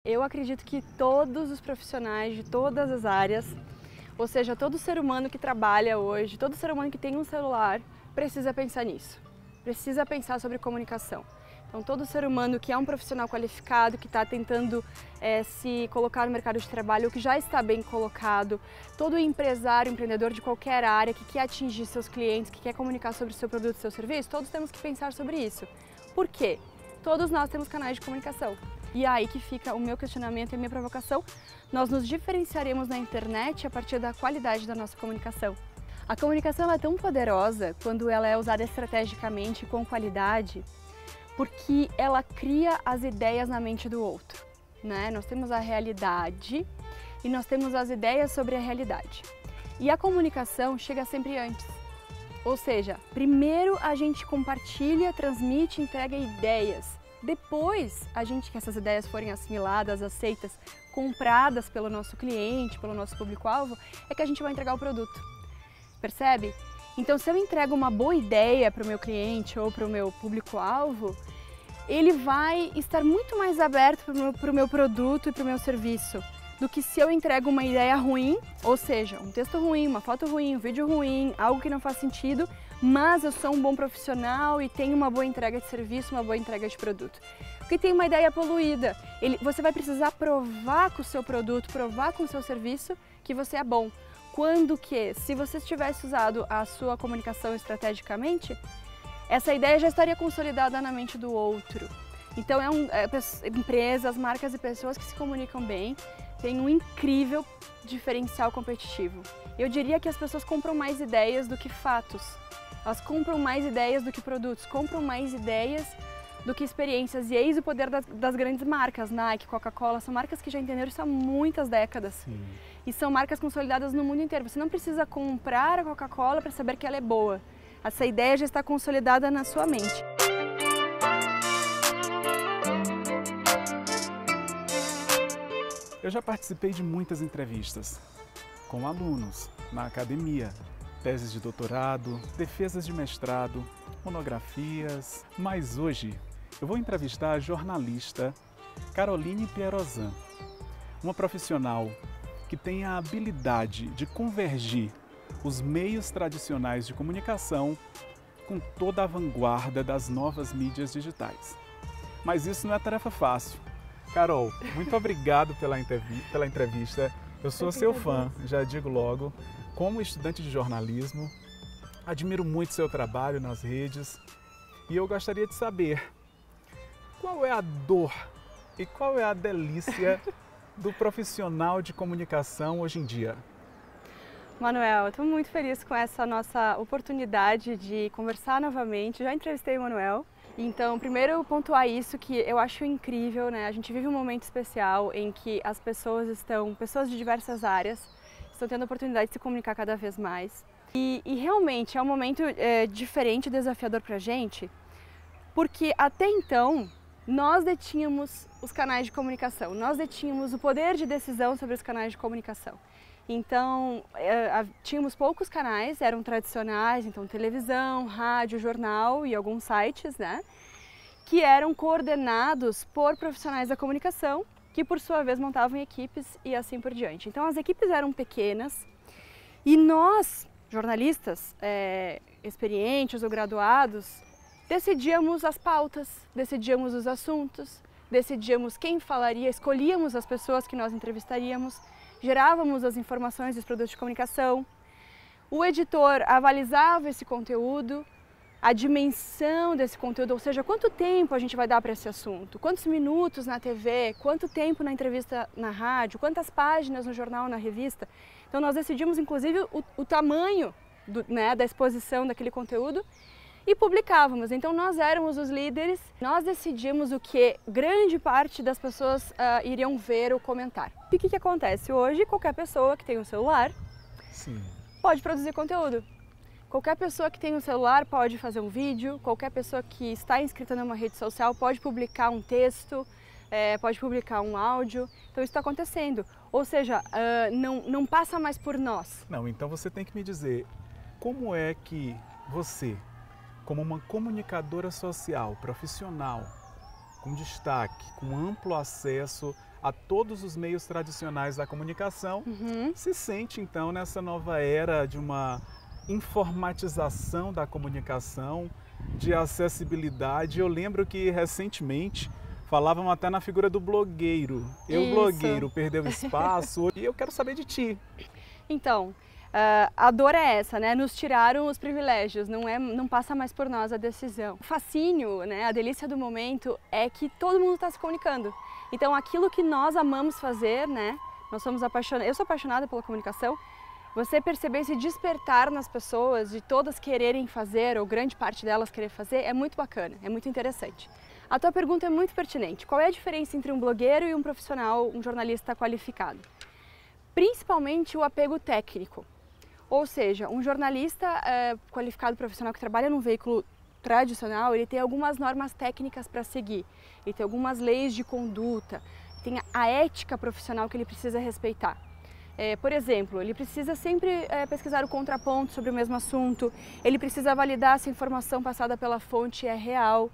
Eu acredito que todos os profissionais de todas as áreas, ou seja, todo ser humano que trabalha hoje, todo ser humano que tem um celular, precisa pensar nisso. Precisa pensar sobre comunicação. Então, todo ser humano que é um profissional qualificado, que está tentando se colocar no mercado de trabalho, ou que já está bem colocado, todo empresário, empreendedor de qualquer área que quer atingir seus clientes, que quer comunicar sobre o seu produto e seu serviço, todos temos que pensar sobre isso. Por quê? Todos nós temos canais de comunicação. E aí que fica o meu questionamento e a minha provocação. Nós nos diferenciaremos na internet a partir da qualidade da nossa comunicação. A comunicação é tão poderosa quando ela é usada estrategicamente e com qualidade, porque ela cria as ideias na mente do outro, né? Nós temos a realidade e nós temos as ideias sobre a realidade. E a comunicação chega sempre antes. Ou seja, primeiro a gente compartilha, transmite, entrega ideias. Depois, que essas ideias forem assimiladas, aceitas, compradas pelo nosso cliente, pelo nosso público-alvo, é que a gente vai entregar o produto. Percebe? Então, se eu entrego uma boa ideia para o meu cliente ou para o meu público-alvo, ele vai estar muito mais aberto para o meu produto e para o meu serviço do que se eu entrego uma ideia ruim, ou seja, um texto ruim, uma foto ruim, um vídeo ruim, algo que não faz sentido, mas eu sou um bom profissional e tenho uma boa entrega de serviço, uma boa entrega de produto. Porque tem uma ideia poluída, você vai precisar provar com o seu produto, provar com o seu serviço que você é bom. Quando que, se você tivesse usado a sua comunicação estrategicamente, essa ideia já estaria consolidada na mente do outro. Então, empresas, marcas e pessoas que se comunicam bem têm um incrível diferencial competitivo. Eu diria que as pessoas compram mais ideias do que fatos. Elas compram mais ideias do que produtos, compram mais ideias do que experiências. E eis o poder das grandes marcas, Nike, Coca-Cola, são marcas que já entenderam isso há muitas décadas. Sim. E são marcas consolidadas no mundo inteiro. Você não precisa comprar a Coca-Cola para saber que ela é boa. Essa ideia já está consolidada na sua mente. Eu já participei de muitas entrevistas com alunos na academia, teses de doutorado, defesas de mestrado, monografias, mas hoje eu vou entrevistar a jornalista Caroline Pierosan, uma profissional que tem a habilidade de convergir os meios tradicionais de comunicação com toda a vanguarda das novas mídias digitais. Mas isso não é tarefa fácil. Carol, muito obrigado pela entrevista. Eu sou seu fã, já digo logo, como estudante de jornalismo, admiro muito seu trabalho nas redes e eu gostaria de saber qual é a dor e qual é a delícia do profissional de comunicação hoje em dia. Manuel, eu estou muito feliz com essa nossa oportunidade de conversar novamente. Já entrevistei o Manuel. Então, primeiro pontuar isso que eu acho incrível, né? A gente vive um momento especial em que as pessoas pessoas de diversas áreas, estão tendo a oportunidade de se comunicar cada vez mais. E realmente é um momento diferente, desafiador para a gente, porque até então nós detínhamos os canais de comunicação, nós detínhamos o poder de decisão sobre os canais de comunicação. Então, tínhamos poucos canais, eram tradicionais, então televisão, rádio, jornal e alguns sites, né? Que eram coordenados por profissionais da comunicação, que por sua vez montavam equipes e assim por diante. Então, as equipes eram pequenas e nós, jornalistas experientes ou graduados, decidíamos as pautas, decidíamos os assuntos, decidíamos quem falaria, escolhíamos as pessoas que nós entrevistaríamos, gerávamos as informações dos produtos de comunicação, o editor avalizava esse conteúdo, a dimensão desse conteúdo, ou seja, quanto tempo a gente vai dar para esse assunto, quantos minutos na TV, quanto tempo na entrevista na rádio, quantas páginas no jornal, na revista. Então nós decidimos inclusive o tamanho da exposição daquele conteúdo e publicávamos. Então nós éramos os líderes, nós decidimos o que grande parte das pessoas iriam ver ou comentar. E o que acontece? Hoje qualquer pessoa que tem um celular pode produzir conteúdo. Qualquer pessoa que tem um celular pode fazer um vídeo, qualquer pessoa que está inscrita numa rede social pode publicar um texto, pode publicar um áudio. Então isso está acontecendo. Ou seja, não passa mais por nós. Não, então você tem que me dizer como é que você, como uma comunicadora social, profissional, com destaque, com amplo acesso a todos os meios tradicionais da comunicação, se sente então nessa nova era de uma informatização da comunicação, de acessibilidade. Eu lembro que recentemente falavam até na figura do blogueiro. O blogueiro perdeu espaço e eu quero saber de ti. Então, a dor é essa, né? Nos tiraram os privilégios, não passa mais por nós a decisão. O fascínio, né? A delícia do momento é que todo mundo está se comunicando. Então, aquilo que nós amamos fazer, né? Eu sou apaixonada pela comunicação. Você perceber esse despertar nas pessoas de todas quererem fazer, ou grande parte delas querer fazer, é muito bacana, é muito interessante. A tua pergunta é muito pertinente. Qual é a diferença entre um blogueiro e um profissional, um jornalista qualificado? Principalmente o apego técnico. Ou seja, um jornalista qualificado profissional que trabalha num veículo tradicional, ele tem algumas normas técnicas para seguir, ele tem algumas leis de conduta, tem a ética profissional que ele precisa respeitar. Por exemplo, ele precisa sempre pesquisar o contraponto sobre o mesmo assunto, ele precisa validar se a informação passada pela fonte é real,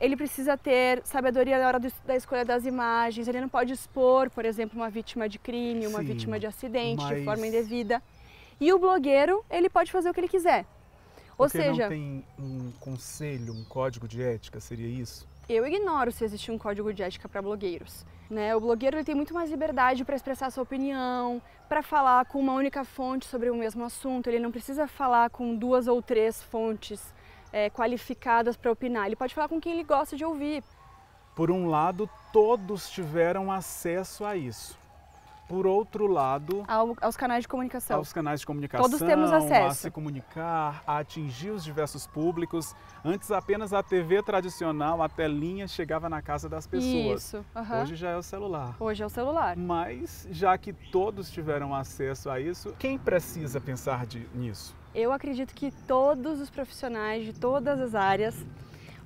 ele precisa ter sabedoria na hora da escolha das imagens, ele não pode expor, por exemplo, uma vítima de crime, uma vítima de acidente de forma indevida. E o blogueiro, ele pode fazer o que ele quiser. Ou seja, não tem um conselho, um código de ética, seria isso? Eu ignoro se existe um código de ética para blogueiros. Né? O blogueiro ele tem muito mais liberdade para expressar sua opinião, para falar com uma única fonte sobre o mesmo assunto. Ele não precisa falar com 2 ou 3 fontes qualificadas para opinar. Ele pode falar com quem ele gosta de ouvir. Por um lado, todos tiveram acesso a isso. Por outro lado, aos canais de comunicação. Aos canais de comunicação, todos temos acesso. A se comunicar, a atingir os diversos públicos. Antes apenas a TV tradicional, a telinha chegava na casa das pessoas. Isso. Hoje já é o celular. Hoje é o celular. Mas já que todos tiveram acesso a isso, quem precisa pensar nisso? Eu acredito que todos os profissionais de todas as áreas,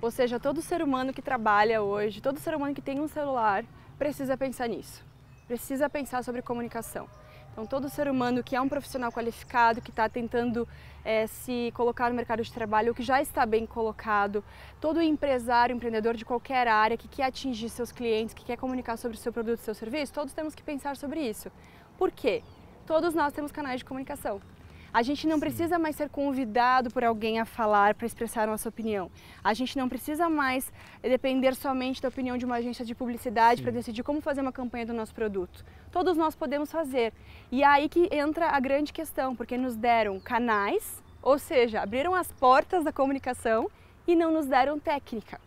ou seja, todo ser humano que trabalha hoje, todo ser humano que tem um celular, precisa pensar nisso. Precisa pensar sobre comunicação. Então, todo ser humano que é um profissional qualificado, que está tentando se colocar no mercado de trabalho, ou que já está bem colocado, todo empresário, empreendedor de qualquer área que quer atingir seus clientes, que quer comunicar sobre o seu produto, seu serviço, todos temos que pensar sobre isso. Por quê? Todos nós temos canais de comunicação. A gente não precisa mais ser convidado por alguém a falar para expressar nossa opinião. A gente não precisa mais depender somente da opinião de uma agência de publicidade para decidir como fazer uma campanha do nosso produto. Todos nós podemos fazer. E é aí que entra a grande questão, porque nos deram canais, ou seja, abriram as portas da comunicação e não nos deram técnica.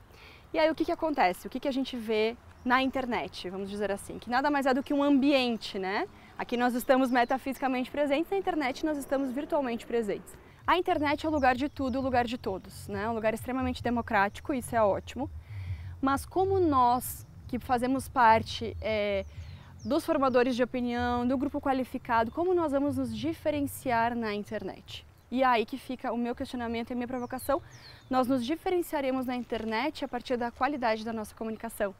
E aí o que acontece? O que a gente vê na internet, vamos dizer assim, que nada mais é do que um ambiente, né? Aqui nós estamos metafisicamente presentes, na internet nós estamos virtualmente presentes. A internet é o lugar de tudo, o lugar de todos, né? Um lugar extremamente democrático, isso é ótimo. Mas como nós, que fazemos parte dos formadores de opinião, do grupo qualificado, como nós vamos nos diferenciar na internet? E é aí que fica o meu questionamento e a minha provocação. Nós nos diferenciaremos na internet a partir da qualidade da nossa comunicação,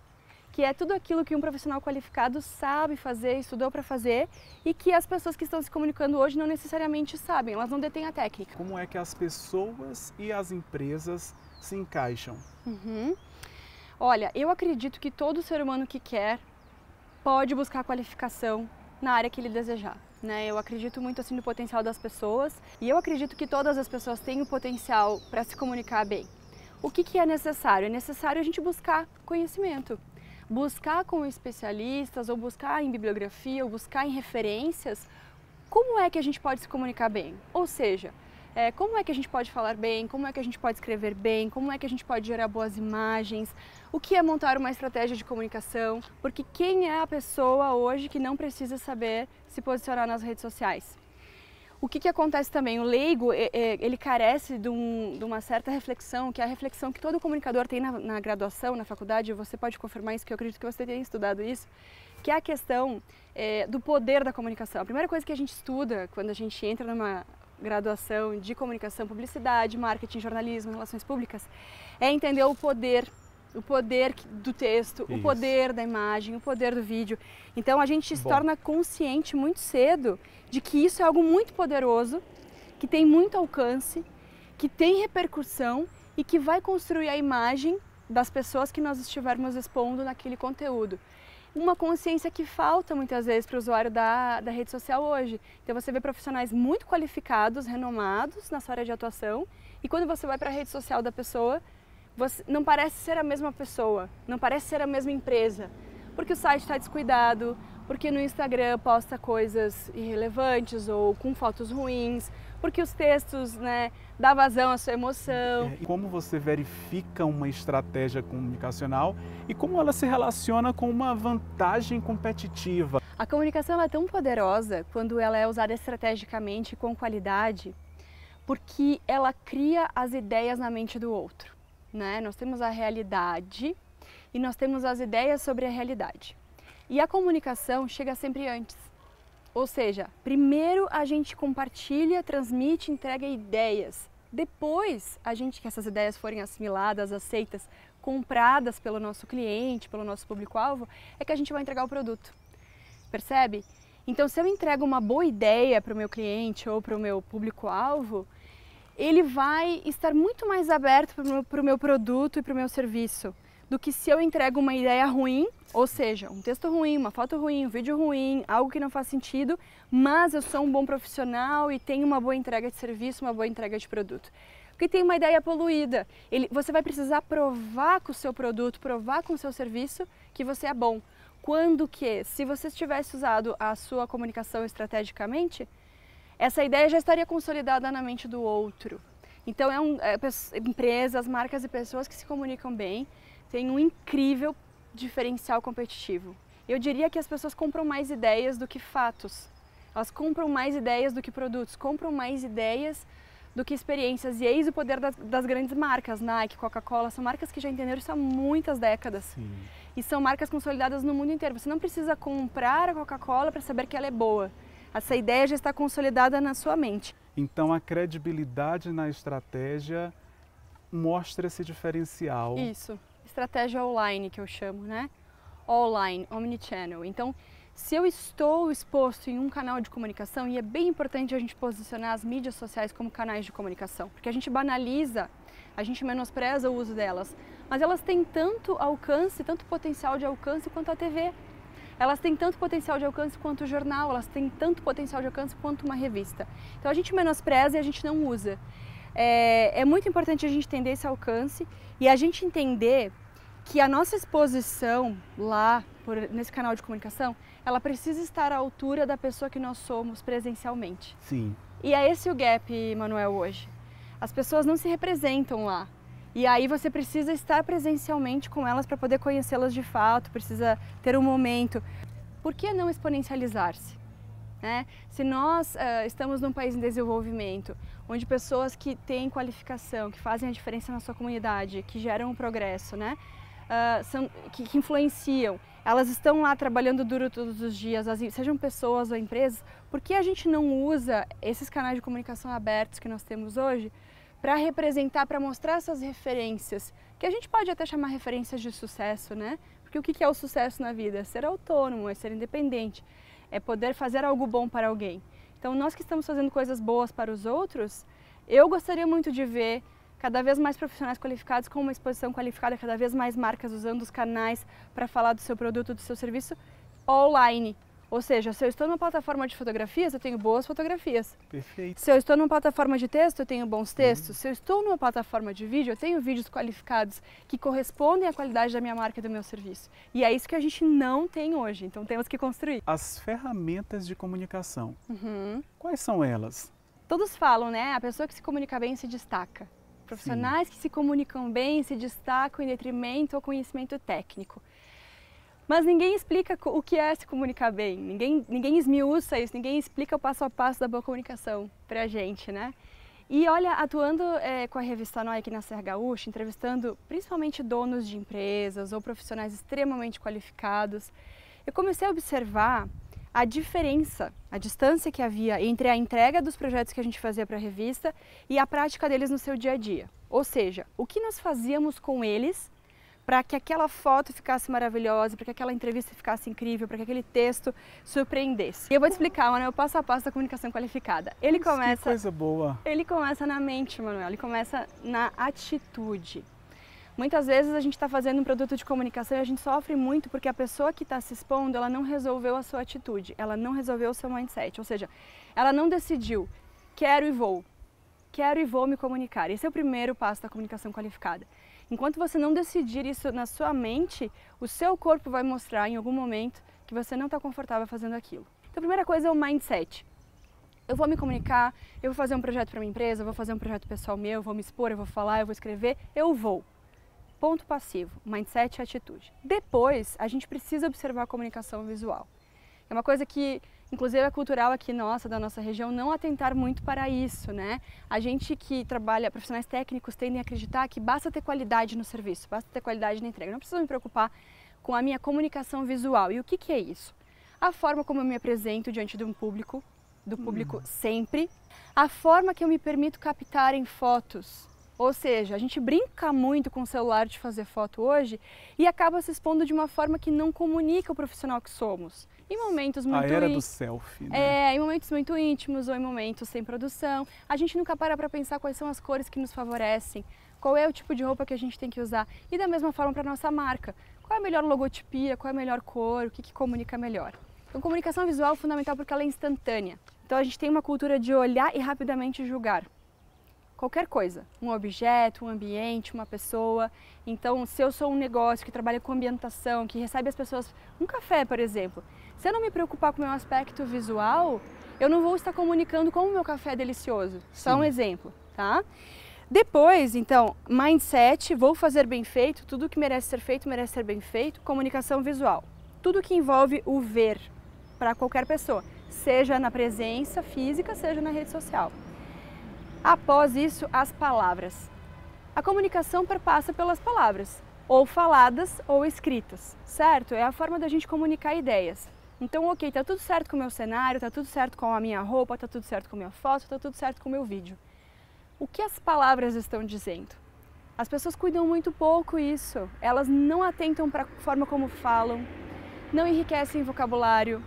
que é tudo aquilo que um profissional qualificado sabe fazer, estudou para fazer e que as pessoas que estão se comunicando hoje não necessariamente sabem, elas não detêm a técnica. Como é que as pessoas e as empresas se encaixam? Olha, eu acredito que todo ser humano que quer pode buscar qualificação na área que ele desejar. Né? Eu acredito muito assim no potencial das pessoas e eu acredito que todas as pessoas têm o potencial para se comunicar bem. O que é necessário? É necessário a gente buscar conhecimento. Buscar com especialistas, ou buscar em bibliografia, ou buscar em referências, como é que a gente pode se comunicar bem? Ou seja, como é que a gente pode falar bem, como é que a gente pode escrever bem, como é que a gente pode gerar boas imagens, o que é montar uma estratégia de comunicação, porque quem é a pessoa hoje que não precisa saber se posicionar nas redes sociais? O que acontece também? O leigo, ele carece de uma certa reflexão, que é a reflexão que todo comunicador tem na graduação, na faculdade, você pode confirmar isso, que eu acredito que você tenha estudado isso, que é a questão do poder da comunicação. A primeira coisa que a gente estuda quando a gente entra numa graduação de comunicação, publicidade, marketing, jornalismo, relações públicas, é entender o poder do texto, o poder da imagem, o poder do vídeo. Então a gente se torna consciente muito cedo de que isso é algo muito poderoso, que tem muito alcance, que tem repercussão e que vai construir a imagem das pessoas que nós estivermos expondo naquele conteúdo. Uma consciência que falta muitas vezes para o usuário da rede social hoje. Então você vê profissionais muito qualificados, renomados na sua área de atuação, e quando você vai para a rede social da pessoa, não parece ser a mesma pessoa, não parece ser a mesma empresa, porque o site está descuidado, porque no Instagram posta coisas irrelevantes ou com fotos ruins, porque os textos, né, dá vazão à sua emoção. Como você verifica uma estratégia comunicacional e como ela se relaciona com uma vantagem competitiva? A comunicação ela é tão poderosa quando ela é usada estrategicamente com qualidade, porque ela cria as ideias na mente do outro, né? Nós temos a realidade e nós temos as ideias sobre a realidade. E a comunicação chega sempre antes. Ou seja, primeiro a gente compartilha, transmite, entrega ideias. Depois, que essas ideias forem assimiladas, aceitas, compradas pelo nosso cliente, pelo nosso público-alvo, é que a gente vai entregar o produto. Percebe? Então, se eu entrego uma boa ideia para o meu cliente ou para o meu público-alvo, ele vai estar muito mais aberto para o meu produto e para o meu serviço do que se eu entrego uma ideia ruim, ou seja, um texto ruim, uma foto ruim, um vídeo ruim, algo que não faz sentido, mas eu sou um bom profissional e tenho uma boa entrega de serviço, uma boa entrega de produto. Porque tem uma ideia poluída, você vai precisar provar com o seu produto, provar com o seu serviço que você é bom. Quando que, se você tivesse usado a sua comunicação estrategicamente, essa ideia já estaria consolidada na mente do outro. Então, empresas, marcas e pessoas que se comunicam bem, tem um incrível diferencial competitivo. Eu diria que as pessoas compram mais ideias do que fatos. Elas compram mais ideias do que produtos, compram mais ideias do que experiências. E eis o poder das grandes marcas, Nike, Coca-Cola, são marcas que já entenderam isso há muitas décadas. Sim. E são marcas consolidadas no mundo inteiro. Você não precisa comprar a Coca-Cola para saber que ela é boa. Essa ideia já está consolidada na sua mente. Então a credibilidade na estratégia mostra esse diferencial. Isso. Estratégia online, que eu chamo, né? Online, omnichannel. Então, se eu estou exposto em um canal de comunicação, e é bem importante a gente posicionar as mídias sociais como canais de comunicação, porque a gente banaliza, a gente menospreza o uso delas, mas elas têm tanto alcance, tanto potencial de alcance quanto a TV. Elas têm tanto potencial de alcance quanto o jornal, elas têm tanto potencial de alcance quanto uma revista. Então a gente menospreza e a gente não usa. É muito importante a gente entender esse alcance e a gente entender que a nossa exposição lá, nesse canal de comunicação, ela precisa estar à altura da pessoa que nós somos presencialmente. Sim. E é esse o gap, Manuel, hoje. As pessoas não se representam lá. E aí você precisa estar presencialmente com elas para poder conhecê-las de fato, precisa ter um momento. Por que não exponencializar-se? Né? Se nós estamos num país em desenvolvimento, onde pessoas que têm qualificação, que fazem a diferença na sua comunidade, que geram um progresso, né? Que influenciam, elas estão lá trabalhando duro todos os dias, sejam pessoas ou empresas, por que a gente não usa esses canais de comunicação abertos que nós temos hoje para representar, para mostrar essas referências, que a gente pode até chamar referências de sucesso, né? Porque o que é o sucesso na vida? É ser autônomo, é ser independente, é poder fazer algo bom para alguém. Então, nós que estamos fazendo coisas boas para os outros, eu gostaria muito de ver cada vez mais profissionais qualificados com uma exposição qualificada, cada vez mais marcas usando os canais para falar do seu produto, do seu serviço online. Ou seja, se eu estou numa plataforma de fotografias, eu tenho boas fotografias. Perfeito. Se eu estou numa plataforma de texto, eu tenho bons textos. Se eu estou numa plataforma de vídeo, eu tenho vídeos qualificados que correspondem à qualidade da minha marca e do meu serviço. E é isso que a gente não tem hoje, então temos que construir. As ferramentas de comunicação, quais são elas? Todos falam, né? A pessoa que se comunica bem se destaca. Profissionais que se comunicam bem se destacam em detrimento ao conhecimento técnico. Mas ninguém explica o que é se comunicar bem, ninguém esmiuça isso, ninguém explica o passo a passo da boa comunicação pra gente, né? E olha, atuando com a revista Noi aqui na Serra Gaúcha, entrevistando principalmente donos de empresas ou profissionais extremamente qualificados, eu comecei a observar a diferença, a distância que havia entre a entrega dos projetos que a gente fazia para a revista e a prática deles no seu dia a dia. Ou seja, o que nós fazíamos com eles para que aquela foto ficasse maravilhosa, para que aquela entrevista ficasse incrível, para que aquele texto surpreendesse. E eu vou te explicar, Manuel, o passo a passo da comunicação qualificada. Que coisa boa! Ele começa na mente, Manuel, ele começa na atitude. Muitas vezes a gente está fazendo um produto de comunicação e a gente sofre muito porque a pessoa que está se expondo, ela não resolveu a sua atitude, ela não resolveu o seu mindset, ou seja, ela não decidiu, quero e vou me comunicar. Esse é o primeiro passo da comunicação qualificada. Enquanto você não decidir isso na sua mente, o seu corpo vai mostrar em algum momento que você não está confortável fazendo aquilo. Então a primeira coisa é o mindset. Eu vou me comunicar, eu vou fazer um projeto para minha empresa, eu vou fazer um projeto pessoal meu, eu vou me expor, eu vou falar, eu vou escrever, eu vou. Ponto passivo, mindset e atitude. Depois, a gente precisa observar a comunicação visual. É uma coisa que, inclusive, é cultural aqui nossa, da nossa região, não atentar muito para isso, né? A gente que trabalha, profissionais técnicos, tendem a acreditar que basta ter qualidade no serviço, basta ter qualidade na entrega. Não preciso me preocupar com a minha comunicação visual. E o que é isso? A forma como eu me apresento diante de um público, do público sempre. A forma que eu me permito captar em fotos. Ou seja, a gente brinca muito com o celular de fazer foto hoje e acaba se expondo de uma forma que não comunica o profissional que somos. Em momentos muito... A era do selfie, né? Em momentos muito íntimos ou em momentos sem produção. A gente nunca para pensar quais são as cores que nos favorecem, qual é o tipo de roupa que a gente tem que usar. E da mesma forma para a nossa marca. Qual é a melhor logotipia, qual é a melhor cor, o que comunica melhor. Então, comunicação visual é fundamental porque ela é instantânea. Então, a gente tem uma cultura de olhar e rapidamente julgar. Qualquer coisa, um objeto, um ambiente, uma pessoa. Então, se eu sou um negócio que trabalha com ambientação, que recebe as pessoas, um café, por exemplo, se eu não me preocupar com o meu aspecto visual, eu não vou estar comunicando como o meu café é delicioso. Só um exemplo, tá? Depois, então, mindset, vou fazer bem feito, tudo que merece ser bem feito, comunicação visual. Tudo que envolve o ver para qualquer pessoa, seja na presença física, seja na rede social. Após isso, as palavras. A comunicação perpassa pelas palavras, ou faladas ou escritas, certo? É a forma da gente comunicar ideias. Então, ok, tá tudo certo com o meu cenário, tá tudo certo com a minha roupa, tá tudo certo com a minha foto, tá tudo certo com o meu vídeo. O que as palavras estão dizendo? As pessoas cuidam muito pouco isso, elas não atentam para a forma como falam, não enriquecem vocabulário.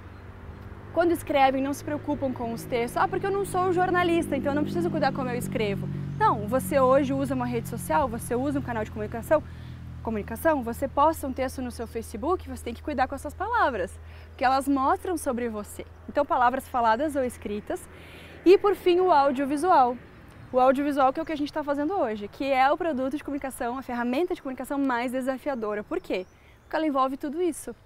Quando escrevem, não se preocupam com os textos. Ah, porque eu não sou um jornalista, então eu não preciso cuidar como eu escrevo. Não, você hoje usa uma rede social, você usa um canal de comunicação, você posta um texto no seu Facebook, você tem que cuidar com essas palavras, porque elas mostram sobre você. Então, palavras faladas ou escritas. E, por fim, o audiovisual. O audiovisual que é o que a gente está fazendo hoje, que é o produto de comunicação, a ferramenta de comunicação mais desafiadora. Por quê? Porque ela envolve tudo isso.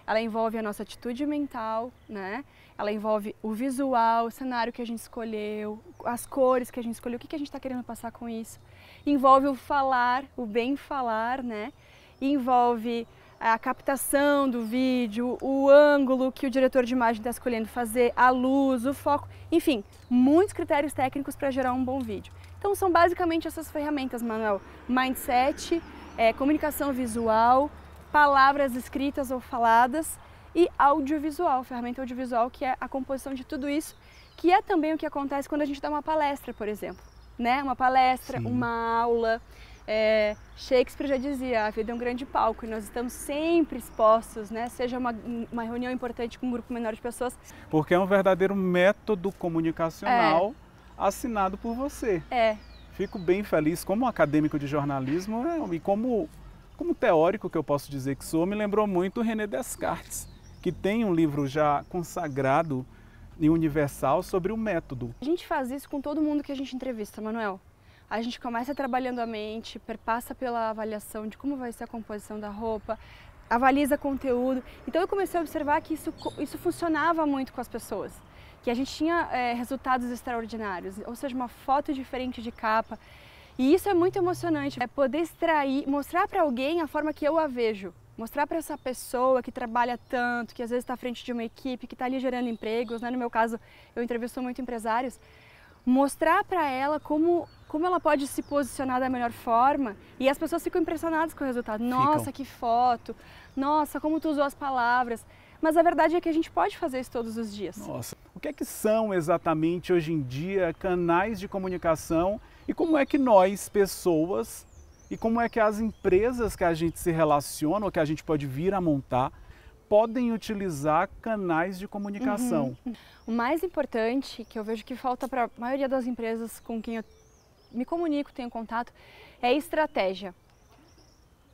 Ela envolve a nossa atitude mental, né? Ela envolve o visual, o cenário que a gente escolheu, as cores que a gente escolheu, o que a gente está querendo passar com isso. Envolve o falar, o bem falar, né? Envolve a captação do vídeo, o ângulo que o diretor de imagem está escolhendo fazer, a luz, o foco, enfim, muitos critérios técnicos para gerar um bom vídeo. Então são basicamente essas ferramentas, Manuel: mindset, comunicação visual, palavras escritas ou faladas e audiovisual, ferramenta audiovisual, que é a composição de tudo isso, que é também o que acontece quando a gente dá uma palestra, por exemplo, né? Uma palestra, uma aula. Shakespeare já dizia, a vida é um grande palco e nós estamos sempre expostos, né? Seja uma reunião importante com um grupo menor de pessoas. Porque é um verdadeiro método comunicacional assinado por você. Fico bem feliz como acadêmico de jornalismo e como teórico, que eu posso dizer que sou, me lembrou muito René Descartes, que tem um livro já consagrado e universal sobre o método. A gente faz isso com todo mundo que a gente entrevista, Manuel. A gente começa trabalhando a mente, perpassa pela avaliação de como vai ser a composição da roupa, avaliza conteúdo. Então eu comecei a observar que isso funcionava muito com as pessoas, que a gente tinha resultados extraordinários, ou seja, uma foto diferente de capa. E isso é muito emocionante, poder extrair, mostrar para alguém a forma que eu a vejo. Mostrar para essa pessoa que trabalha tanto, que às vezes está à frente de uma equipe, que está ali gerando empregos, né? No meu caso, eu entrevisto muito empresários. Mostrar para ela como ela pode se posicionar da melhor forma, e as pessoas ficam impressionadas com o resultado. Nossa, que foto! Nossa, como tu usou as palavras! Mas a verdade é que a gente pode fazer isso todos os dias. Nossa, o que é que são exatamente hoje em dia canais de comunicação e como é que nós, pessoas, e como é que as empresas que a gente se relaciona, ou que a gente pode vir a montar, podem utilizar canais de comunicação? O mais importante, que eu vejo que falta para a maioria das empresas com quem eu me comunico, tenho contato, é estratégia.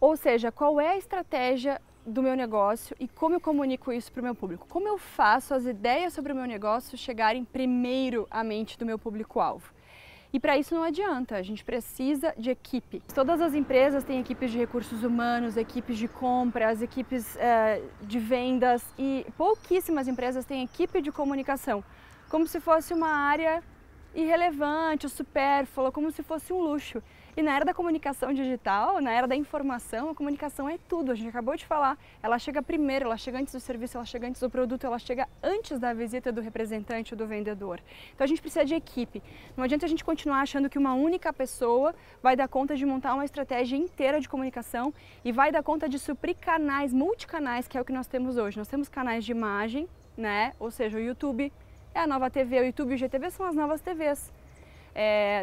Ou seja, qual é a estratégia do meu negócio e como eu comunico isso para o meu público? Como eu faço as ideias sobre o meu negócio chegarem primeiro à mente do meu público-alvo? E para isso não adianta, a gente precisa de equipe. Todas as empresas têm equipes de recursos humanos, equipes de compras, equipes de vendas e pouquíssimas empresas têm equipe de comunicação, como se fosse uma área irrelevante, supérflua, como se fosse um luxo. E na era da comunicação digital, na era da informação, a comunicação é tudo. A gente acabou de falar, ela chega primeiro, ela chega antes do serviço, ela chega antes do produto, ela chega antes da visita do representante ou do vendedor. Então a gente precisa de equipe. Não adianta a gente continuar achando que uma única pessoa vai dar conta de montar uma estratégia inteira de comunicação e vai dar conta de suprir canais, multicanais, que é o que nós temos hoje. Nós temos canais de imagem, né? Ou seja, o YouTube é a nova TV, o YouTube e o GTV são as novas TVs.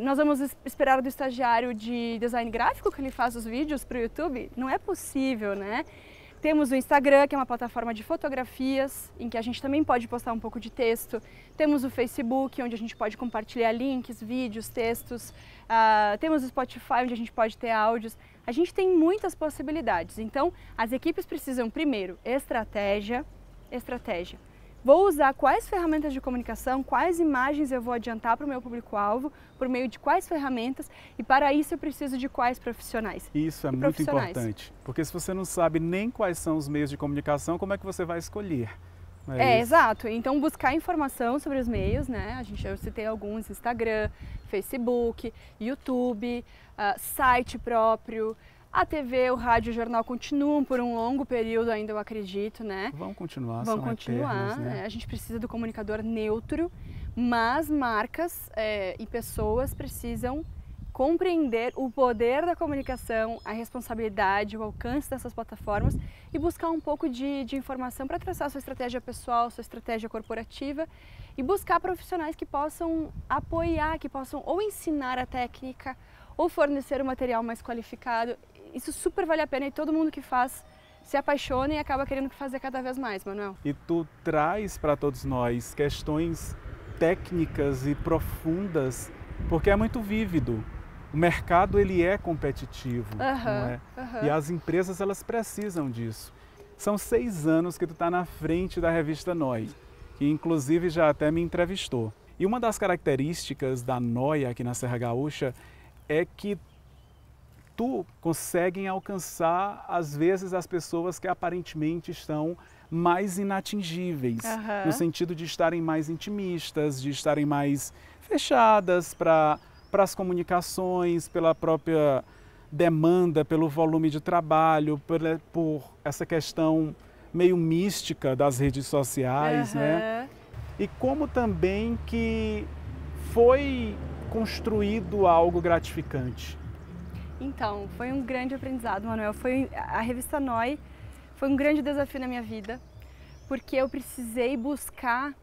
Nós vamos esperar do estagiário de design gráfico que ele faz os vídeos para o YouTube? Não é possível, né? Temos o Instagram, que é uma plataforma de fotografias, em que a gente também pode postar um pouco de texto. Temos o Facebook, onde a gente pode compartilhar links, vídeos, textos. Temos o Spotify, onde a gente pode ter áudios. A gente tem muitas possibilidades. Então, as equipes precisam, primeiro, estratégia. Vou usar quais ferramentas de comunicação, quais imagens eu vou adiantar para o meu público-alvo, por meio de quais ferramentas, e para isso eu preciso de quais profissionais. Isso é muito importante, porque se você não sabe nem quais são os meios de comunicação, como é que você vai escolher? Exato. Então buscar informação sobre os meios, né? Eu citei alguns: Instagram, Facebook, YouTube, site próprio. A TV, o rádio e o jornal continuam por um longo período ainda, eu acredito, né? Vão continuar, Vão continuar, eternos, né? A gente precisa do comunicador neutro, mas marcas e pessoas precisam compreender o poder da comunicação, a responsabilidade, o alcance dessas plataformas e buscar um pouco de informação para traçar sua estratégia pessoal, sua estratégia corporativa e buscar profissionais que possam apoiar, que possam ou ensinar a técnica ou fornecer o material mais qualificado. Isso super vale a pena e todo mundo que faz se apaixona e acaba querendo fazer cada vez mais, Manuel. E tu traz para todos nós questões técnicas e profundas, porque é muito vívido. O mercado ele é competitivo, não é? E as empresas elas precisam disso. São 6 anos que tu está na frente da revista NOI, que inclusive já até me entrevistou. E uma das características da NOI aqui na Serra Gaúcha é que tu conseguem alcançar, às vezes, as pessoas que aparentemente estão mais inatingíveis, no sentido de estarem mais intimistas, de estarem mais fechadas para as comunicações, pela própria demanda, pelo volume de trabalho, por essa questão meio mística das redes sociais, né? E como também que foi construído algo gratificante. Então, foi um grande aprendizado, Manuel. A revista NOI foi um grande desafio na minha vida, porque eu precisei buscar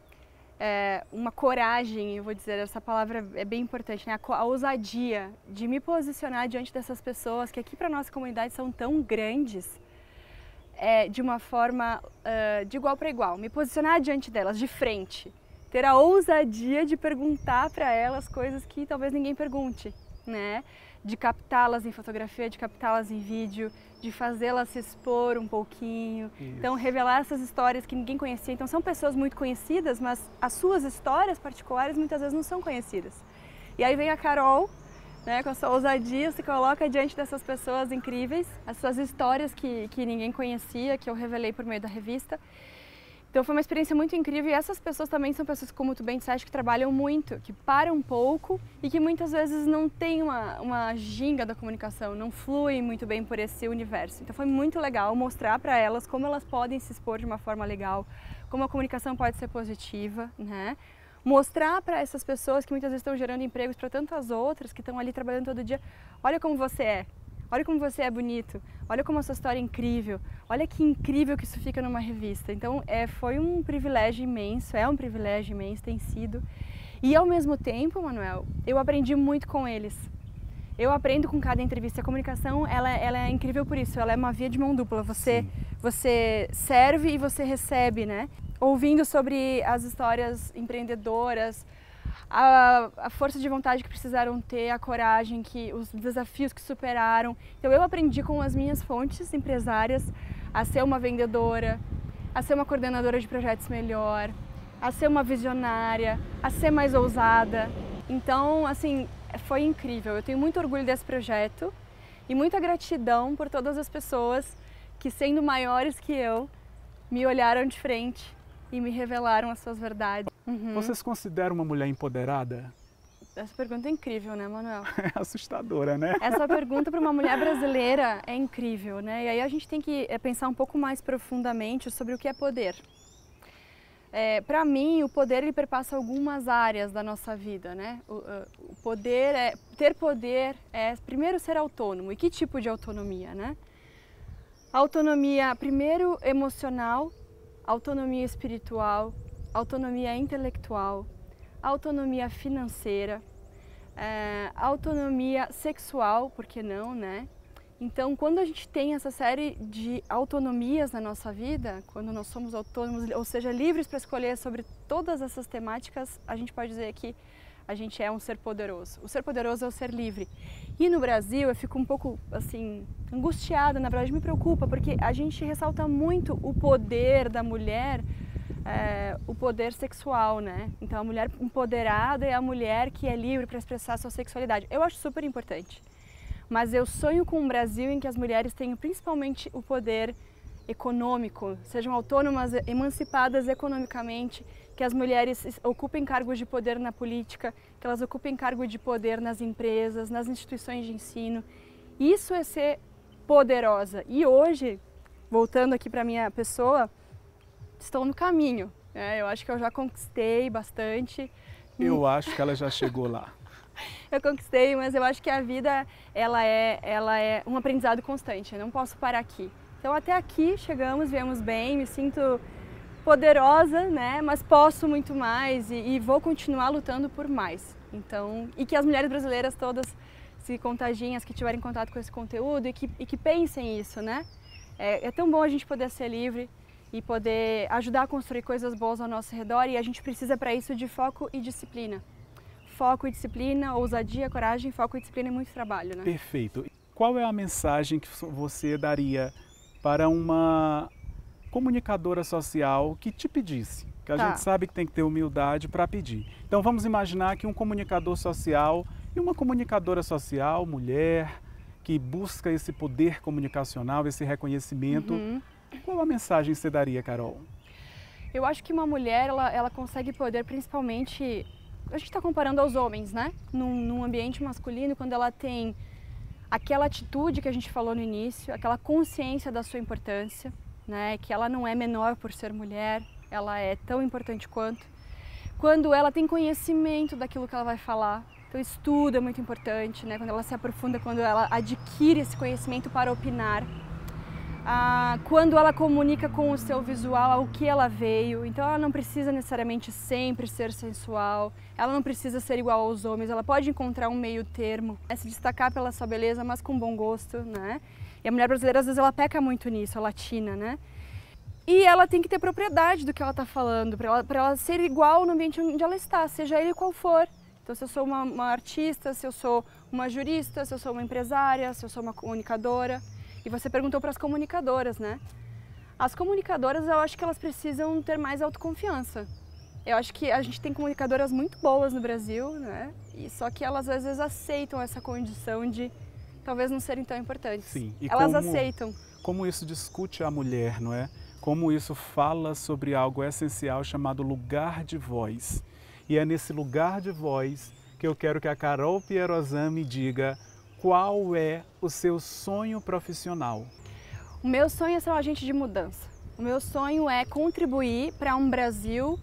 uma coragem, eu vou dizer, essa palavra é bem importante, né? A ousadia de me posicionar diante dessas pessoas que aqui para a nossa comunidade são tão grandes, de uma forma de igual para igual, me posicionar diante delas, de frente, ter a ousadia de perguntar para elas coisas que talvez ninguém pergunte, né? De captá-las em fotografia, de captá-las em vídeo, de fazê-las se expor um pouquinho. Isso. Então, revelar essas histórias que ninguém conhecia. Então, são pessoas muito conhecidas, mas as suas histórias particulares muitas vezes não são conhecidas. E aí vem a Carol, né, com a sua ousadia, se coloca diante dessas pessoas incríveis, as suas histórias que ninguém conhecia, que eu revelei por meio da revista. Então foi uma experiência muito incrível e essas pessoas também são pessoas, como tu bem disseste, que trabalham muito, que param um pouco e que muitas vezes não têm uma ginga da comunicação, não fluem muito bem por esse universo. Então foi muito legal mostrar para elas como elas podem se expor de uma forma legal, como a comunicação pode ser positiva, né? Mostrar para essas pessoas que muitas vezes estão gerando empregos para tantas outras, que estão ali trabalhando todo dia, olha como você é. Olha como você é bonito, olha como a sua história é incrível, olha que incrível que isso fica numa revista. Então foi um privilégio imenso, é um privilégio imenso, tem sido. E ao mesmo tempo, Manuel, eu aprendi muito com eles. Eu aprendo com cada entrevista. A comunicação, ela é incrível por isso, ela é uma via de mão dupla. Você serve e você recebe, né? Ouvindo sobre as histórias empreendedoras, a força de vontade que precisaram ter, a coragem, os desafios que superaram. Então eu aprendi com as minhas fontes empresárias a ser uma vendedora, a ser uma coordenadora de projetos melhor, a ser uma visionária, a ser mais ousada. Então, assim, foi incrível. Eu tenho muito orgulho desse projeto e muita gratidão por todas as pessoas que, sendo maiores que eu, me olharam de frente e me revelaram as suas verdades. Você se considera uma mulher empoderada? Essa pergunta é incrível, né, Manuel? É assustadora, né? Essa pergunta para uma mulher brasileira é incrível, né? E aí a gente tem que pensar um pouco mais profundamente sobre o que é poder. Para mim, o poder ele perpassa algumas áreas da nossa vida, né? O poder ter poder é primeiro ser autônomo. E que tipo de autonomia, né? Autonomia, primeiro, emocional, autonomia espiritual, autonomia intelectual, autonomia financeira, autonomia sexual, por que não, né? Então, quando a gente tem essa série de autonomias na nossa vida, quando nós somos autônomos, ou seja, livres para escolher sobre todas essas temáticas, a gente pode dizer que a gente é um ser poderoso. O ser poderoso é o ser livre. E no Brasil eu fico um pouco assim angustiada, na verdade me preocupa, porque a gente ressalta muito o poder da mulher, o poder sexual, né? Então a mulher empoderada é a mulher que é livre para expressar a sua sexualidade. Eu acho super importante. Mas eu sonho com um Brasil em que as mulheres tenham principalmente o poder econômico, sejam autônomas, emancipadas economicamente, que as mulheres ocupem cargos de poder na política, que elas ocupem cargo de poder nas empresas, nas instituições de ensino. Isso é ser poderosa. E hoje, voltando aqui para a minha pessoa, estou no caminho. Eu acho que eu já conquistei bastante. Eu acho que ela já chegou lá. Eu conquistei, mas eu acho que a vida ela é um aprendizado constante. Eu não posso parar aqui. Então até aqui chegamos, viemos bem, me sinto poderosa, né? Mas posso muito mais e vou continuar lutando por mais. Então, e que as mulheres brasileiras todas se contagiem, as que tiverem contato com esse conteúdo e que pensem isso, né? É tão bom a gente poder ser livre e poder ajudar a construir coisas boas ao nosso redor, e a gente precisa para isso de foco e disciplina. Foco e disciplina, ousadia, coragem, foco e disciplina e muito trabalho, né? Perfeito. Qual é a mensagem que você daria para uma comunicadora social que te pedisse? Que a gente sabe que tem que ter humildade para pedir. Então vamos imaginar que um comunicador social e uma comunicadora social, mulher, que busca esse poder comunicacional, esse reconhecimento. Qual a mensagem você daria, Carol? Eu acho que uma mulher, ela consegue poder principalmente... A gente está comparando aos homens, né? Num ambiente masculino, quando ela tem aquela atitude que a gente falou no início, aquela consciência da sua importância, né? Que ela não é menor por ser mulher, ela é tão importante quanto. Quando ela tem conhecimento daquilo que ela vai falar, então estudo é muito importante, né? Quando ela se aprofunda, quando ela adquire esse conhecimento para opinar. Quando ela comunica com o seu visual ao que ela veio, então ela não precisa necessariamente sempre ser sensual, ela não precisa ser igual aos homens, ela pode encontrar um meio termo, se destacar pela sua beleza, mas com bom gosto, né? E a mulher brasileira às vezes ela peca muito nisso, a latina, né? E ela tem que ter propriedade do que ela está falando, para ela ser igual no ambiente onde ela está, seja ele qual for. Então se eu sou uma artista, se eu sou uma jurista, se eu sou uma empresária, se eu sou uma comunicadora. E você perguntou para as comunicadoras, né? As comunicadoras, eu acho que elas precisam ter mais autoconfiança. Eu acho que a gente tem comunicadoras muito boas no Brasil, né? Só que elas às vezes aceitam essa condição de talvez não serem tão importantes. Sim. E elas aceitam. Como isso discute a mulher, não é? Como isso fala sobre algo essencial chamado lugar de voz. E é nesse lugar de voz que eu quero que a Carol Pierosan me diga qual é o seu sonho profissional. O meu sonho é ser um agente de mudança. O meu sonho é contribuir para um Brasil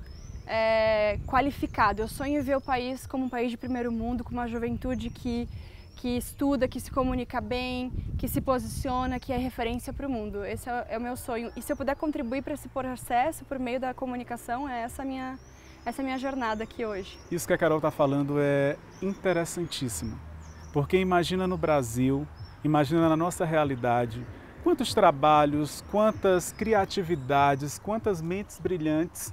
qualificado. Eu sonho em ver o país como um país de primeiro mundo, com uma juventude que estuda, que se comunica bem, que se posiciona, que é referência para o mundo. Esse é o meu sonho. E se eu puder contribuir para esse processo por meio da comunicação, essa é a minha jornada aqui hoje. Isso que a Carol está falando é interessantíssimo. Porque imagina no Brasil, imagina na nossa realidade, quantos trabalhos, quantas criatividades, quantas mentes brilhantes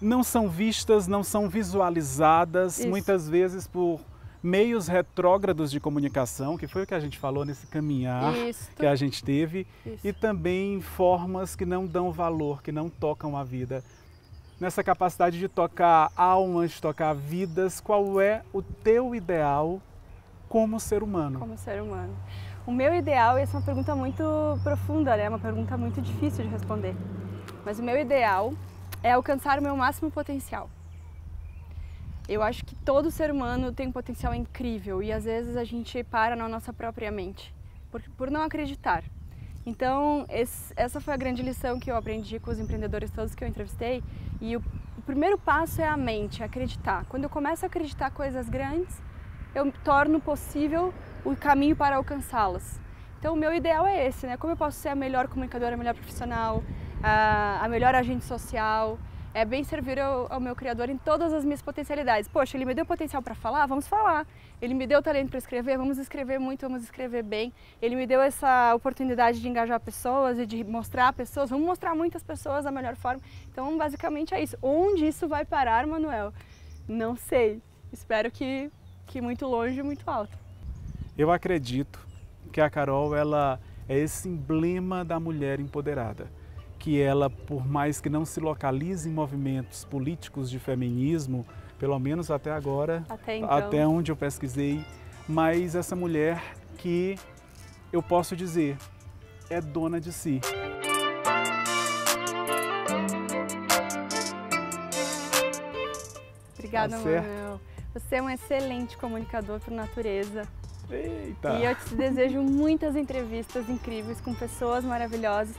não são vistas, não são visualizadas, Isso. muitas vezes por meios retrógrados de comunicação, que foi o que a gente falou nesse caminhar Isso. que a gente teve, Isso. e também formas que não dão valor, que não tocam a vida. Nessa capacidade de tocar almas, de tocar vidas, qual é o teu ideal como ser humano? Como ser humano. O meu ideal, essa é uma pergunta muito profunda, né? Uma pergunta muito difícil de responder. Mas o meu ideal é alcançar o meu máximo potencial. Eu acho que todo ser humano tem um potencial incrível e às vezes a gente para na nossa própria mente, por não acreditar. Então, essa foi a grande lição que eu aprendi com os empreendedores todos que eu entrevistei. E o primeiro passo é a mente, acreditar. Quando eu começo a acreditar coisas grandes, eu torno possível o caminho para alcançá-las. Então, o meu ideal é esse, né? Como eu posso ser a melhor comunicadora, a melhor profissional, a melhor agente social. É bem servir ao meu Criador em todas as minhas potencialidades. Poxa, ele me deu potencial para falar? Vamos falar. Ele me deu talento para escrever? Vamos escrever muito, vamos escrever bem. Ele me deu essa oportunidade de engajar pessoas e de mostrar pessoas. Vamos mostrar muitas pessoas da melhor forma. Então, basicamente é isso. Onde isso vai parar, Manuel? Não sei. Espero que muito longe e muito alto. Eu acredito que a Carol, ela é esse emblema da mulher empoderada. Que ela, por mais que não se localize em movimentos políticos de feminismo, pelo menos até agora, até onde eu pesquisei, mas essa mulher que eu posso dizer é dona de si. Obrigada, Manuel. Você é um excelente comunicador por natureza. Eita! E eu te desejo muitas entrevistas incríveis com pessoas maravilhosas.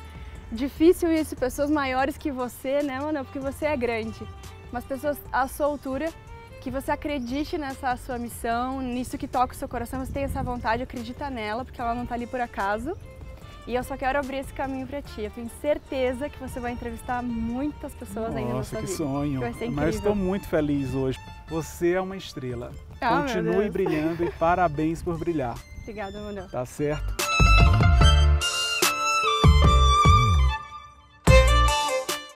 Difícil isso, pessoas maiores que você, né, Manuel? Porque você é grande. Mas pessoas à sua altura, que você acredite nessa sua missão, nisso que toca o seu coração, você tem essa vontade, acredita nela, porque ela não está ali por acaso. E eu só quero abrir esse caminho para ti. Eu tenho certeza que você vai entrevistar muitas pessoas ainda na sua vida. Nossa, que sonho! Vai ser incrível. Mas estou muito feliz hoje. Você é uma estrela. Ah, continue brilhando e parabéns por brilhar. Obrigada, Manuel. Tá certo?